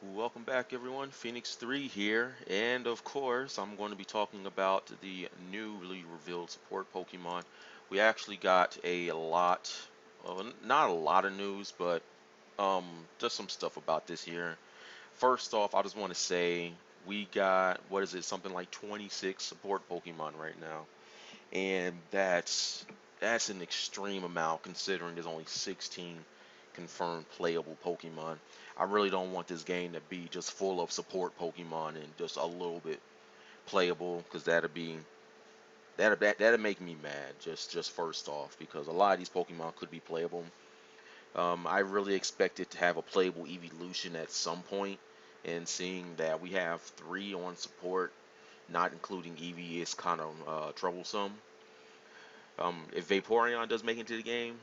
Welcome back, everyone. Phoenix 3 here, and of course, I'm going to be talking about the newly revealed support Pokemon. We actually got a lot, well, not a lot of news, but just some stuff about this here. First off, I just want to say we got, what is it, something like 26 support Pokemon right now, and that's an extreme amount considering there's only 16 confirmed playable Pokemon. I really don't want this game to be just full of support Pokemon and just a little bit playable, because that'd make me mad. Just first off, because a lot of these Pokemon could be playable. I really expected to have a playable Eeveelution at some point, and seeing that we have three on support, not including Eevee, is kind of troublesome. If Vaporeon does make it into the game,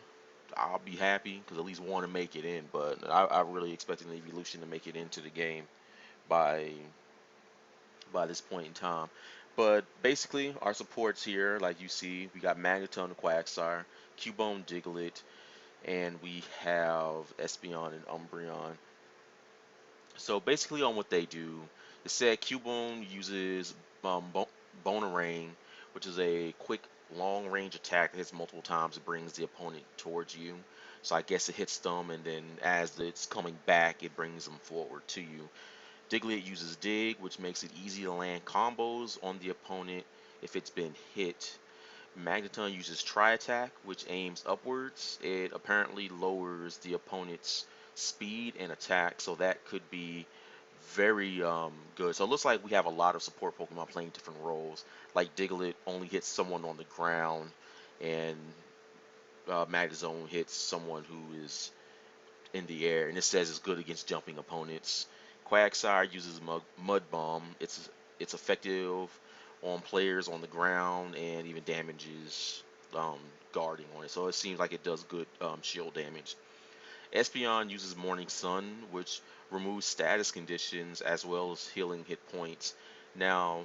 I'll be happy because at least want to make it in. But I really expected the Evolution to make it into the game by this point in time. But basically, our supports here, like you see, we got Magneton and Quagsire, Cubone, Diglett, and we have Espeon and Umbreon. So basically, on what they do, it said Cubone uses Bonarang, which is a quick, long-range attack that hits multiple times. It brings the opponent towards you. So I guess it hits them, and then as it's coming back, it brings them forward to you. Diglett uses Dig, which makes it easy to land combos on the opponent if it's been hit. Magneton uses Tri Attack, which aims upwards. It apparently lowers the opponent's speed and attack, so that could be very good. So it looks like we have a lot of support Pokemon playing different roles. Like Diglett only hits someone on the ground, and Magneton hits someone who is in the air, and it says it's good against jumping opponents. Quagsire uses Mud Bomb. It's effective on players on the ground and even damages um, guarding on it. So it seems like it does good shield damage. Espeon uses Morning Sun, which removes status conditions as well as healing hit points. Now,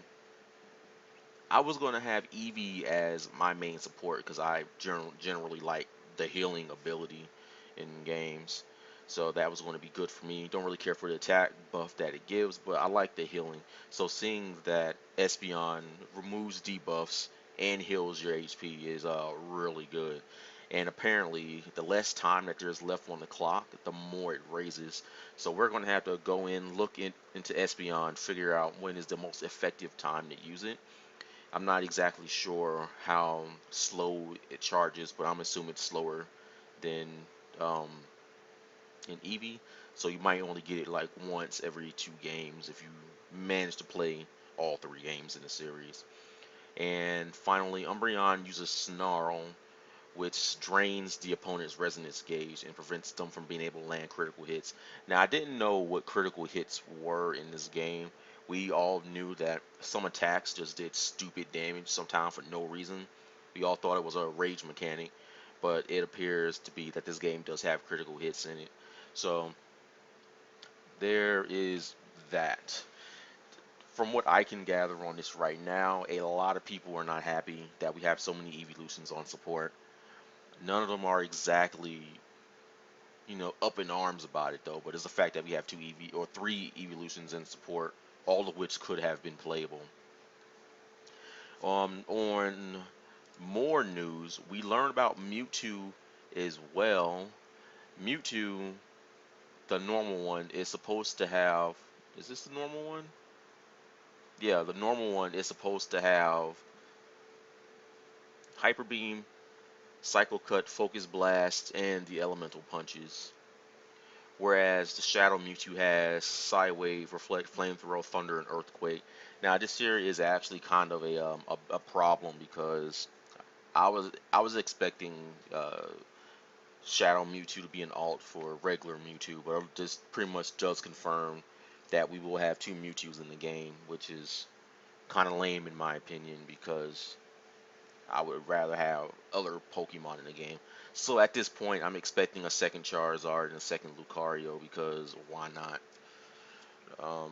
I was going to have Eevee as my main support because I generally like the healing ability in games. So that was going to be good for me. Don't really care for the attack buff that it gives, but I like the healing. So seeing that Espeon removes debuffs and heals your HP is really good. And apparently, the less time that there's left on the clock, the more it raises. So we're going to have to go in, into Espeon, figure out when is the most effective time to use it. I'm not exactly sure how slow it charges, but I'm assuming it's slower than um, in Eevee. So you might only get it like once every 2 games if you manage to play all 3 games in the series. And finally, Umbreon uses Snarl, which drains the opponent's resonance gauge and prevents them from being able to land critical hits. Now, I didn't know what critical hits were in this game. We all knew that some attacks just did stupid damage sometimes for no reason. We all thought it was a rage mechanic, but it appears to be that this game does have critical hits in it. So there is that. From what I can gather on this right now, a lot of people are not happy that we have so many evolutions on support. None of them are exactly, up in arms about it though. But it's the fact that we have 3 evolutions in support, all of which could have been playable. On more news, we learned about Mewtwo as well. Mewtwo, the normal one, is supposed to have. Is this the normal one? Yeah, the normal one is supposed to have Hyper Beam, Cycle Cut, Focus Blast, and the Elemental Punches. Whereas the Shadow Mewtwo has Psywave, Reflect, Flamethrower, Thunder, and Earthquake. Now this here is actually kind of a problem because I was expecting Shadow Mewtwo to be an alt for regular Mewtwo, but this pretty much does confirm that we will have 2 Mewtwo's in the game, which is kind of lame in my opinion because I would rather have other Pokemon in the game. So at this point, I'm expecting a second Charizard and a second Lucario because why not? Um,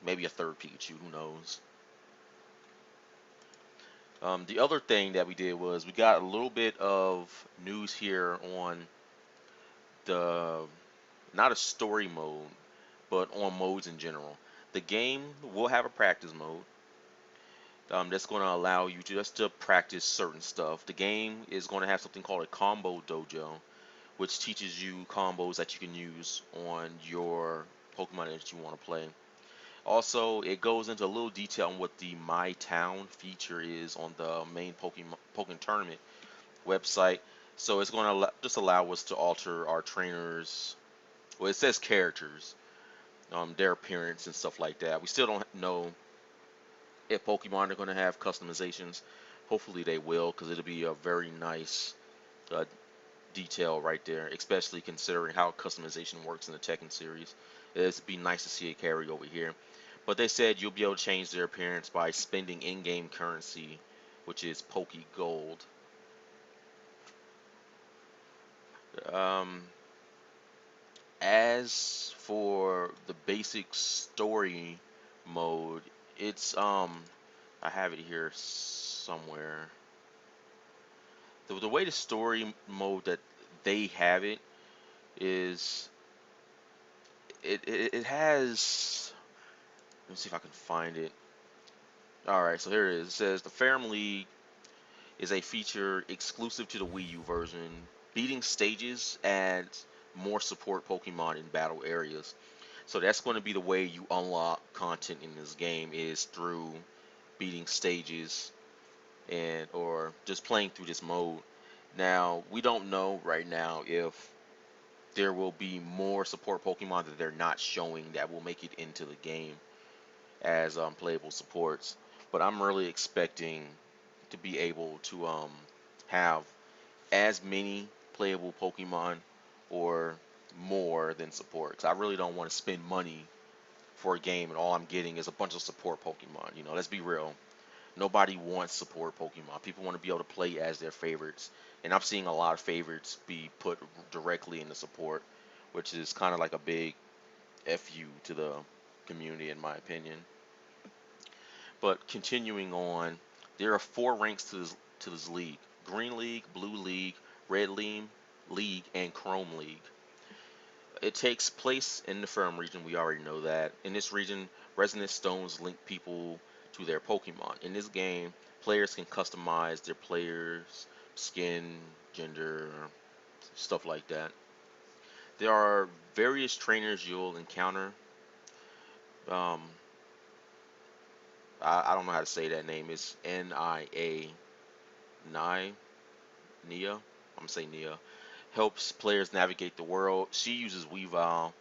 Maybe a third Pikachu, who knows? The other thing that we did was we got a little bit of news here on the, not a story mode, but on modes in general. The game will have a practice mode that's going to allow you just to practice certain stuff. The game is going to have something called a combo dojo, which teaches you combos that you can use on your Pokemon that you want to play. Also, it goes into a little detail on what the My Town feature is on the main Pokemon tournament website. So it's going to just allow us to alter our trainers. Well, it says characters, their appearance and stuff like that. We still don't know if Pokemon are going to have customizations. Hopefully they will, because it'll be a very nice uh, detail right there, especially considering how customization works in the Tekken series. It'd be nice to see it carry over here. But they said you'll be able to change their appearance by spending in-game currency, which is Poke Gold. Um, as for the basic story mode, it's I have it here somewhere. The way the story mode that they have it is it has. Let me see if I can find it. All right, so here it is. It says the Ferrum League is a feature exclusive to the Wii U version. Beating stages adds more support Pokemon in battle areas. So that's going to be the way you unlock content in this game is through beating stages and or just playing through this mode. Now, we don't know right now if there will be more support Pokemon that they're not showing that will make it into the game as playable supports. But I'm really expecting to be able to have as many playable Pokemon or more than support. Because I really don't want to spend money for a game and all I'm getting is a bunch of support Pokemon. Let's be real. Nobody wants support Pokemon. People want to be able to play as their favorites. And I'm seeing a lot of favorites be put directly into support, which is kind of like a big FU to the community, in my opinion. But continuing on, there are 4 ranks to this league: Green League, Blue League, Red League, and Chrome League. It takes place in the Ferrum region. We already know that. In this region, resonant stones link people to their Pokemon. In this game, players can customize their players' skin, gender, stuff like that. There are various trainers you'll encounter. Um, I don't know how to say that name. It's Nia. Nia. I'm gonna say Nia. Helps players navigate the world. She uses Weavile.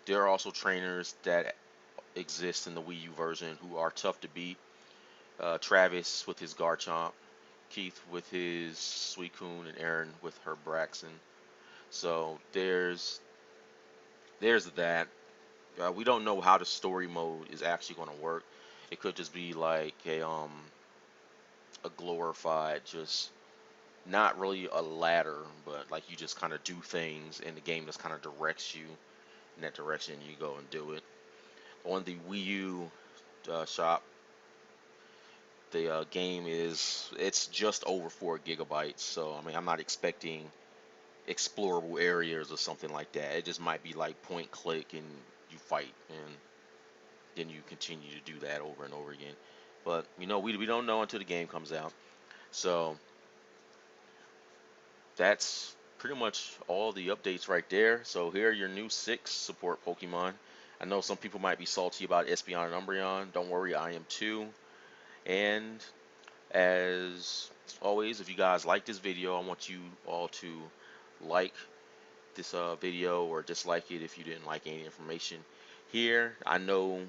There are also trainers that exist in the Wii U version who are tough to beat. Travis with his Garchomp, Keith with his Suicune, and Aaron with her Braxton. So there's that. We don't know how the story mode is actually going to work. It could just be like a glorified, just not really a ladder, but like you just kind of do things, and the game just kind of directs you in that direction. You go and do it. On the Wii U shop, the game it's just over 4 GB. So I mean, I'm not expecting explorable areas or something like that. It just might be like point click and you fight and then you continue to do that over and over again. But we don't know until the game comes out. So that's pretty much all the updates right there. So here are your new 6 support Pokemon. I know some people might be salty about Espeon and Umbreon. Don't worry, I am too. And as always, if you guys like this video, I want you all to like this video or dislike it if you didn't like any information here. I know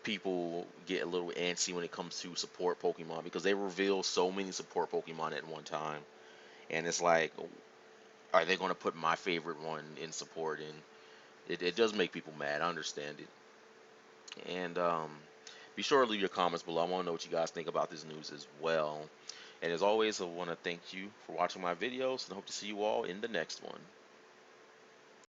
people get a little antsy when it comes to support Pokemon because they reveal so many support Pokemon at one time, and it's like, are they going to put my favorite one in support? And it does make people mad. I understand it. And be sure to leave your comments below. I want to know what you guys think about this news as well. And as always, I want to thank you for watching my videos and I hope to see you all in the next one.